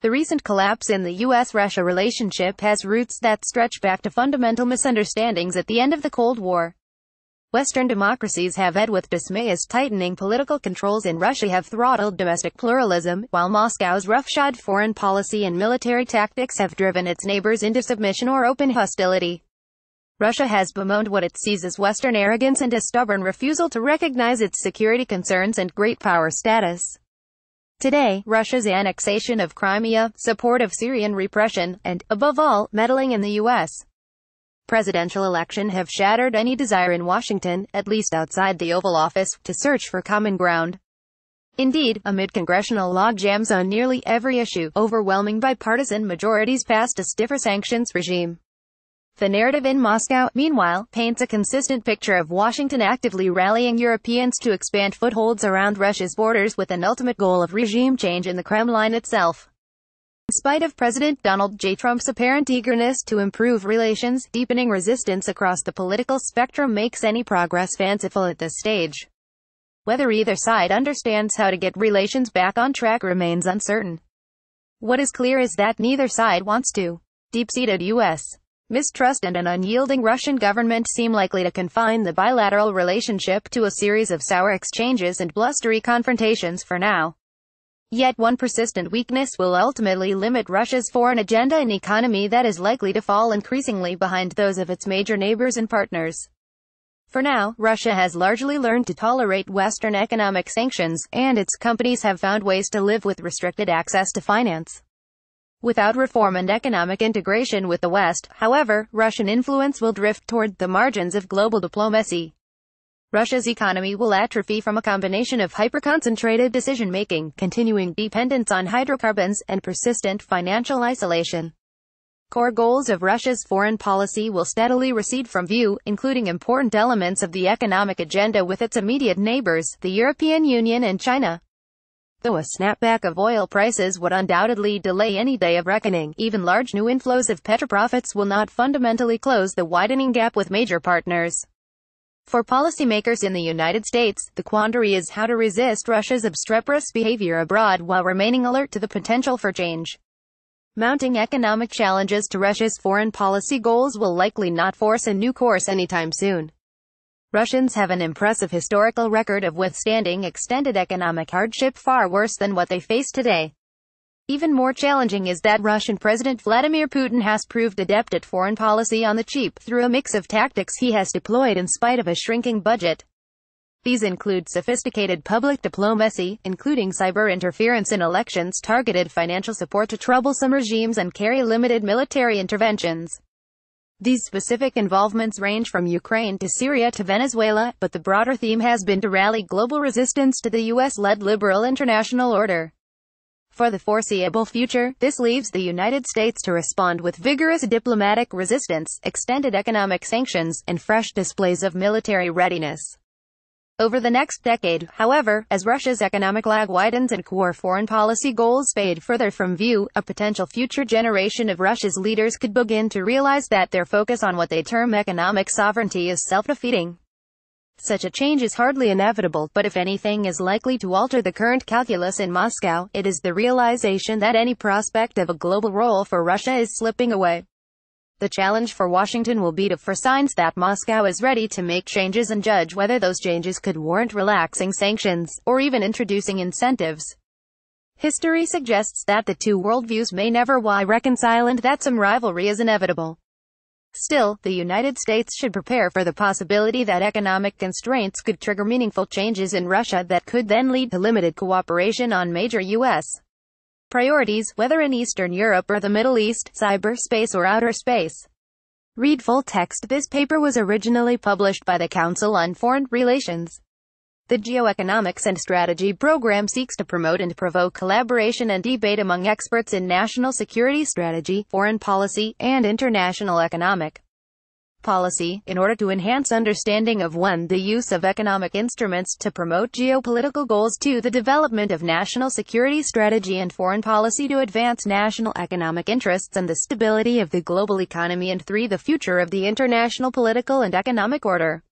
The recent collapse in the U.S.-Russia relationship has roots that stretch back to fundamental misunderstandings at the end of the Cold War. Western democracies have read with dismay as tightening political controls in Russia have throttled domestic pluralism, while Moscow's roughshod foreign policy and military tactics have driven its neighbors into submission or open hostility. Russia has bemoaned what it sees as Western arrogance and a stubborn refusal to recognize its security concerns and great power status. Today, Russia's annexation of Crimea, support of Syrian repression, and, above all, meddling in the U.S. presidential election have shattered any desire in Washington, at least outside the Oval Office, to search for common ground. Indeed, amid congressional logjams on nearly every issue, overwhelming bipartisan majorities passed a stiffer sanctions regime. The narrative in Moscow, meanwhile, paints a consistent picture of Washington actively rallying Europeans to expand footholds around Russia's borders with an ultimate goal of regime change in the Kremlin itself. In spite of President Donald J. Trump's apparent eagerness to improve relations, deepening resistance across the political spectrum makes any progress fanciful at this stage. Whether either side understands how to get relations back on track remains uncertain. What is clear is that neither side wants to. Deep-seated U.S. mistrust and an unyielding Russian government seem likely to confine the bilateral relationship to a series of sour exchanges and blustery confrontations for now. Yet one persistent weakness will ultimately limit Russia's foreign agenda and economy that is likely to fall increasingly behind those of its major neighbors and partners. For now, Russia has largely learned to tolerate Western economic sanctions, and its companies have found ways to live with restricted access to finance. Without reform and economic integration with the West, however, Russian influence will drift toward the margins of global diplomacy. Russia's economy will atrophy from a combination of hyper-concentrated decision-making, continuing dependence on hydrocarbons, and persistent financial isolation. Core goals of Russia's foreign policy will steadily recede from view, including important elements of the economic agenda with its immediate neighbors, the European Union and China. Though a snapback of oil prices would undoubtedly delay any day of reckoning, even large new inflows of petroprofits will not fundamentally close the widening gap with major partners. For policymakers in the United States, the quandary is how to resist Russia's obstreperous behavior abroad while remaining alert to the potential for change. Mounting economic challenges to Russia's foreign policy goals will likely not force a new course anytime soon. Russians have an impressive historical record of withstanding extended economic hardship far worse than what they face today. Even more challenging is that Russian President Vladimir Putin has proved adept at foreign policy on the cheap through a mix of tactics he has deployed in spite of a shrinking budget. These include sophisticated public diplomacy, including cyber interference in elections, targeted financial support to troublesome regimes, and limited military interventions. These specific involvements range from Ukraine to Syria to Venezuela, but the broader theme has been to rally global resistance to the U.S.-led liberal international order. For the foreseeable future, this leaves the United States to respond with vigorous diplomatic resistance, extended economic sanctions, and fresh displays of military readiness. Over the next decade, however, as Russia's economic lag widens and core foreign policy goals fade further from view, a potential future generation of Russia's leaders could begin to realize that their focus on what they term economic sovereignty is self-defeating. Such a change is hardly inevitable, but if anything is likely to alter the current calculus in Moscow, it is the realization that any prospect of a global role for Russia is slipping away. The challenge for Washington will be to for signs that Moscow is ready to make changes and judge whether those changes could warrant relaxing sanctions, or even introducing incentives. History suggests that the two worldviews may never reconcile and that some rivalry is inevitable. Still, the United States should prepare for the possibility that economic constraints could trigger meaningful changes in Russia that could then lead to limited cooperation on major U.S. priorities, whether in Eastern Europe or the Middle East, cyberspace or outer space. Read full text. This paper was originally published by the Council on Foreign Relations. The Geoeconomics and Strategy program seeks to promote and provoke collaboration and debate among experts in national security strategy, foreign policy, and international economic policy, in order to enhance understanding of 1. The use of economic instruments to promote geopolitical goals, 2. The development of national security strategy and foreign policy to advance national economic interests and the stability of the global economy, and 3. The future of the international political and economic order.